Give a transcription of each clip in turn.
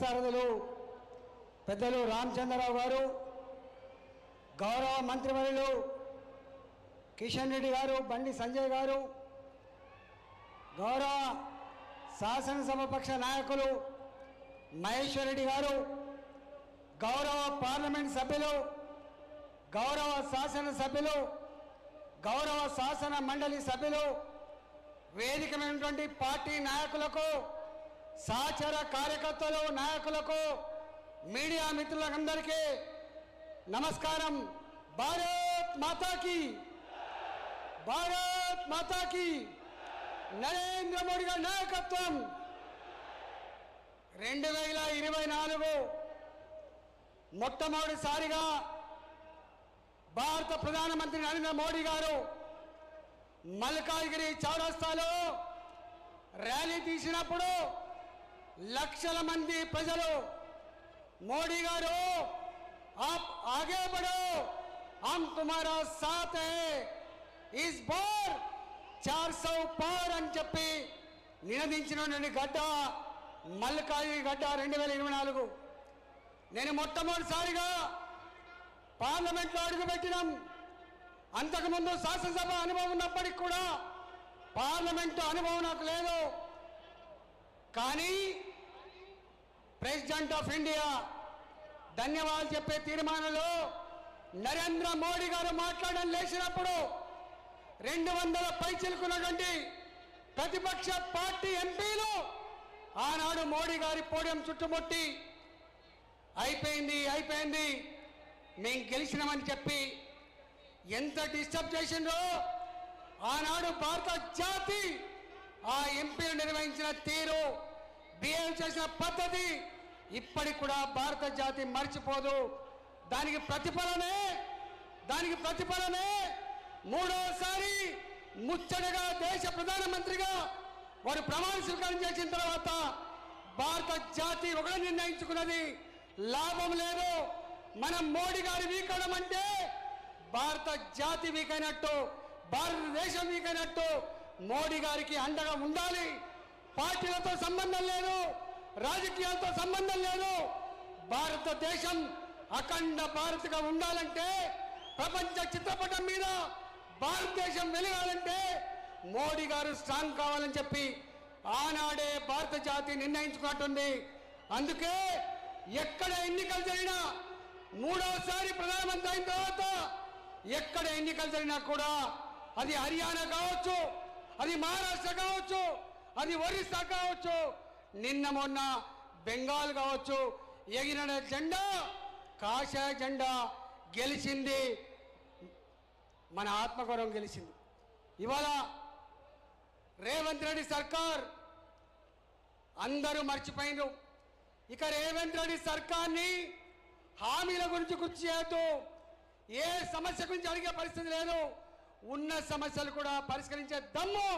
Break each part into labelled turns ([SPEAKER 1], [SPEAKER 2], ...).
[SPEAKER 1] రథసారథులు పెద్దలు రామచంద్రరావు గారు, గౌరవ మంత్రివర్యులు కిషన్ రెడ్డి గారు, బండి సంజయ్ గారు, గౌరవ శాసనసభాపక్ష నాయకులు మహేశ్వర్ రెడ్డి గారు, గౌరవ పార్లమెంట్ సభ్యులు, గౌరవ శాసనసభ్యులు, గౌరవ శాసన మండలి సభ్యులు, వేదికమైనటువంటి పార్టీ నాయకులకు, సహచర కార్యకర్తలు, నాయకులకు, మీడియా మిత్రులందరికీ నమస్కారం. భారత్ మాతాకి, భారత్ మాతాకి, నరేంద్ర మోడీ గారి నాయకత్వం. 2024 మొట్టమొదటిసారిగా భారత ప్రధానమంత్రి నరేంద్ర మోడీ గారు మల్కాజ్గిరి చౌరస్తాలో ర్యాలీ తీసినప్పుడు లక్షల మంది ప్రజలు మోడీ గారు आप आगे बढ़ो, हम तुम्हारा साथ है, इस बार 400 पार అని చెప్పి నినదించిన గడ్డ మల్కాజ్గిరి గడ్డ 2024. నేను మొట్టమొదటిసారిగా పార్లమెంట్లో అడుగుపెట్టినాం. అంతకుముందు శాసనసభ అనుభవం ఉన్నప్పటికీ కూడా పార్లమెంటు అనుభవం నాకు లేదు. కానీ ప్రెసిడెంట్ ఆఫ్ ఇండియా ధన్యవాదాలు చెప్పే తీర్మానంలో నరేంద్ర మోడీ గారు మాట్లాడడం లేచినప్పుడు 200 పైచిలుకున్నటువంటి ప్రతిపక్ష పార్టీ ఎంపీలు ఆనాడు మోడీ గారి పోడియం చుట్టుముట్టి అయిపోయింది అయిపోయింది మేము గెలిచినామని చెప్పి ఎంత డిస్టర్బ్ చేసిందో ఆనాడు భారత జాతి ఆ ఎంపీలు నిర్వహించిన తీరు, బిహేవ్ చేసిన పద్ధతి ఇప్పటికి కూడా భారత జాతి మర్చిపోదు. దానికి ప్రతిఫలమే మూడోసారి ముచ్చటగా దేశ ప్రధానమంత్రిగా వారు ప్రమాణ స్వీకారం చేసిన తర్వాత భారత జాతి ఒకటి నిర్ణయించుకున్నది, లాభం లేదు. మనం మోడీ గారి వీకడం అంటే భారత జాతి వీకైనట్టు, భారతదేశం వీకైనట్టు. మోడీ గారికి అండగా ఉండాలి. పార్టీలతో సంబంధం లేదు, రాజకీయాలతో సంబంధం లేదు. భారతదేశం అఖండ భారత్గా ఉండాలంటే, ప్రపంచ చిత్రపటం మీద భారతదేశం వెలగాలంటే మోడీ గారు స్ట్రాంగ్ కావాలని చెప్పి ఆనాడే భారత జాతి నిర్ణయించుకుంటుంది. అందుకే ఎక్కడ ఎన్నికలు జరిగినా, మూడోసారి ప్రధానమంత్రి అయిన తర్వాత ఎక్కడ ఎన్నికలు జరిగినా కూడా అది హర్యానా కావచ్చు, అది మహారాష్ట్ర కావచ్చు, అది ఒరిస్సా కావచ్చు, నిన్న మొన్న బెంగాల్ కావచ్చు, ఎగిరిన జెండా కాషాయ జెండా గెలిచింది. మన ఆత్మగౌరవం గెలిచింది. ఇవాళ రేవంత్ రెడ్డి సర్కార్ అందరూ మర్చిపోయినారు. ఇక రేవంత్ రెడ్డి సర్కార్ని హామీల గురించి గుర్తు చేయొద్దు, ఏ సమస్య గురించి అడిగే పరిస్థితి లేదు. ఉన్న సమస్యలు కూడా పరిష్కరించే దమ్ము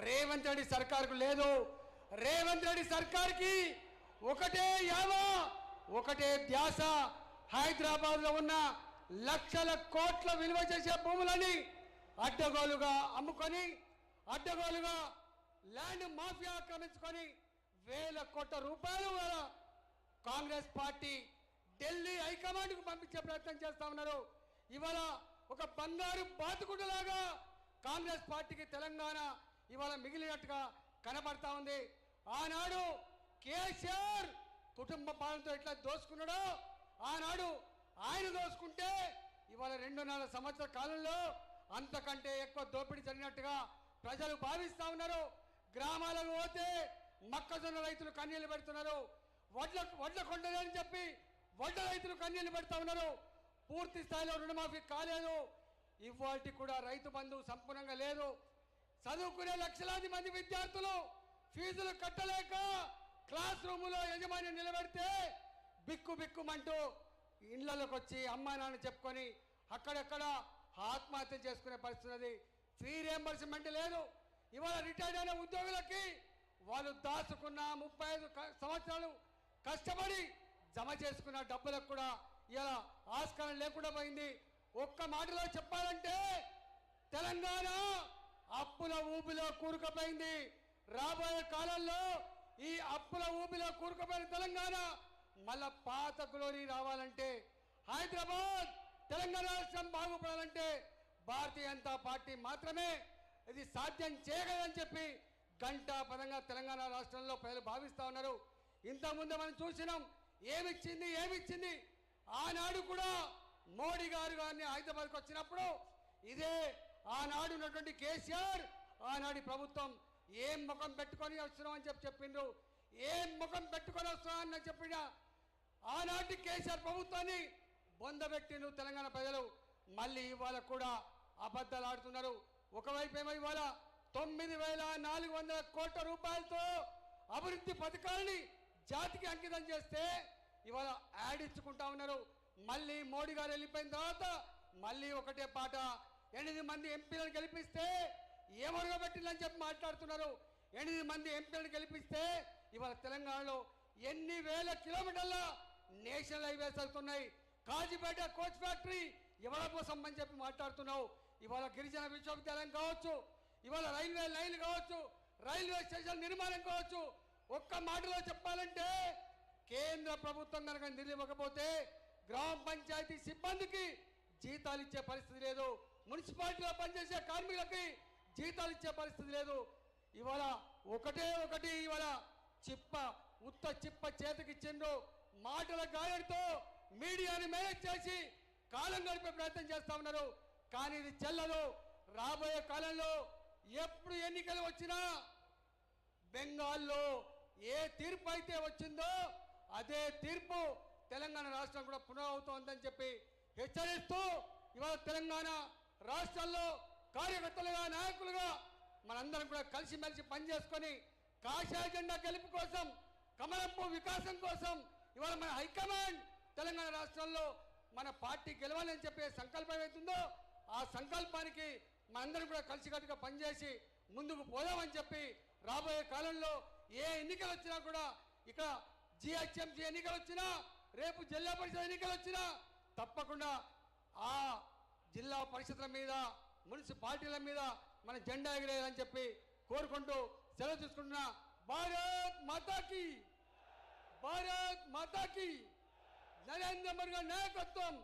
[SPEAKER 1] రేవంత్ రెడ్డి సర్కార్కు లేదు. రేవంత్ రెడ్డి సర్కార్కి ఒకటే యావ, ఒకటే ధ్యాస. హైదరాబాద్లో ఉన్న లక్షల కోట్ల విలువ చేసే భూములని అడ్డగోలుగా అమ్ముకొని, అడ్డగోలుగా ల్యాండ్ మాఫియా ఆక్రమించుకొని వేల కోట్ల రూపాయలు కాంగ్రెస్ పార్టీ ఢిల్లీ హైకమాండ్కు పంపించే ప్రయత్నం చేస్తా ఉన్నారు. ఇవాళ ఒక బంగారు బాతుకుడులాగా కాంగ్రెస్ పార్టీకి తెలంగాణ ఇవాళ మిగిలినట్టుగా కనబడతా ఉంది. ఆనాడు కేసీఆర్ కుటుంబ పాలనతో ఎట్లా దోసుకున్నాడో ఆనాడు ఆయన దోసుకుంటే ఇవాళ 2.5 సంవత్సరాల కాలంలో అంతకంటే ఎక్కువ దోపిడీ జరిగినట్టుగా ప్రజలు భావిస్తూ ఉన్నారు. గ్రామాలకు పోతే మొక్కజొన్న రైతులు కన్నీళ్లు పెడుతున్నారు, వడ్ల కొండలని చెప్పి వడ్ల రైతులు కన్నీళ్లు పెడతా ఉన్నారు. పూర్తి స్థాయిలో రుణమాఫీ కాలేదు. ఇవాళకి కూడా రైతు బంధు సంపూర్ణంగా లేదు. చదువుకునే లక్షలాది మంది విద్యార్థులు ఫీజులు కట్టలేక క్లాస్ రూములో యజమాని నిలబెడితే బిక్కు బిక్కుమంటూ ఇళ్లలోకి వచ్చి అమ్మా నాన్న చెప్పుకొని అక్కడక్కడ ఆత్మహత్య చేసుకునే పరిస్థితి. ఫీ రియంబర్స్మెంట్ లేదు. ఇవాళ రిటైర్డ్ అయిన ఉద్యోగులకి వాళ్ళు దాచుకున్న 35 సంవత్సరాలు కష్టపడి జమ చేసుకున్న డబ్బులకు కూడా ఇలా ఆస్కారం లేకుండా పోయింది. ఒక్క మాటలో చెప్పాలంటే తెలంగాణ అప్పుల ఊబిలో కూరుకుపోయింది. రాబోయే కాలంలో ఈ అప్పుల ఊపిలో కూరుకుపోయిన తెలంగాణ మళ్ళా పాత గ్లోరీ రావాలంటే, హైదరాబాద్ తెలంగాణ రాష్ట్రం బాగుపడాలంటే భారతీయ జనతా పార్టీ మాత్రమే ఇది సాధ్యం చేయగలదని చెప్పి గంటా పదంగా తెలంగాణ రాష్ట్రంలో ప్రజలు భావిస్తూ ఉన్నారు. ఇంతకుముందు మనం చూసినాం ఏమిచ్చింది. ఆనాడు కూడా మోడీ గారిని హైదరాబాద్కి వచ్చినప్పుడు ఇదే ఆనాడు ఉన్నటువంటి కేసీఆర్ ఆనాడి ప్రభుత్వం ఏం ముఖం పెట్టుకొని వస్తున్నాం అని చెప్పిండ్రు. ఏం ముఖం పెట్టుకొని వస్తున్నామని చెప్పిన ఆనాటి కేసీఆర్ ప్రభుత్వాన్ని బొందబెట్టిండ్రు తెలంగాణ ప్రజలు. మళ్ళీ ఇవాళ కూడా అబద్ధాలు ఆడుతున్నారు. ఒకవైపు ఏమో ఇవాళ 9,400 కోట్ల రూపాయలతో అభివృద్ధి పథకాలని జాతికి అంకితం చేస్తే ఇవాళ యాడ్ ఇచ్చుకుంటా ఉన్నారు. మళ్ళీ మోడీ గారు వెళ్ళిపోయిన తర్వాత మళ్ళీ ఒకటే పాట, 8 మంది ఎంపీలను గెలిపిస్తే ఏమరగబెట్టిందని చెప్పి మాట్లాడుతున్నారు. 8 మంది ఎంపీలను గెలిపిస్తే ఇవాళ తెలంగాణలో ఎన్ని వేల కిలోమీటర్ల నేషనల్ హైవేస్ వెళ్తున్నాయి. కాజీపేట కోచ్ ఫ్యాక్టరీ ఎవరి కోసం అని చెప్పి మాట్లాడుతున్నావు. ఇవాళ గిరిజన విశ్వవిద్యాలయం కావచ్చు, ఇవాళ రైల్వే లైన్లు కావచ్చు, రైల్వే స్టేషన్ నిర్మాణం కావచ్చు. ఒక్క మాటలో చెప్పాలంటే కేంద్ర ప్రభుత్వం కనుక నిధులు ఇవ్వకపోతే గ్రామ పంచాయతీ సిబ్బందికి జీతాలు ఇచ్చే పరిస్థితి లేదు, మున్సిపాలిటీలో పనిచేసే కార్మికులకి జీతాలు ఇచ్చే పరిస్థితి లేదు. ఇవాళ ఒకటి ఇవాళ ఉత్త చిప్ప చేతికి ఇచ్చిండ్రు. మాటల గాయంతో మీడియాని మేనేజ్ చేసి కాలం గడిపే ప్రయత్నం చేస్తా ఉన్నారు. కానీ ఇది చెల్లదు. రాబోయే కాలంలో ఎప్పుడు ఎన్నికలు వచ్చినా బెంగాల్లో ఏ తీర్పు అయితే వచ్చిందో అదే తీర్పు తెలంగాణ రాష్ట్రం కూడా పునరావృతమవుతుందని చెప్పి హెచ్చరిస్తూ ఇవాళ తెలంగాణ రాష్ట్రంలో కార్యకర్తలుగా నాయకులుగా మనందరం కూడా కలిసిమెలిసి పనిచేసుకొని కాషాయ జెండా గెలుపు కోసం, కమలంపు వికాసం కోసం ఇవాళ మన హైకమాండ్ తెలంగాణ రాష్ట్రంలో మన పార్టీ గెలవాలని చెప్పే సంకల్పం ఏమవుతుందో ఆ సంకల్పానికి మనందరం కూడా కలిసికట్టుగా పనిచేసి ముందుకు పోదామని చెప్పి రాబోయే కాలంలో ఏ ఎన్నికలు వచ్చినా కూడా, ఇక జిహెచ్ఎంసీ ఎన్నికలు వచ్చినా, రేపు జిల్లా పరిషత్ ఎన్నికలు వచ్చినా తప్పకుండా ఆ జిల్లా పరిషత్ల మీద, మున్సిపాలిటీల మీద మన జెండా ఎగిరేయాలని చెప్పి కోరుకుంటూ సెలవు తీసుకుంటున్నా. భారత్ మాతాకి నరేంద్ర మోడీ నాయకత్వం.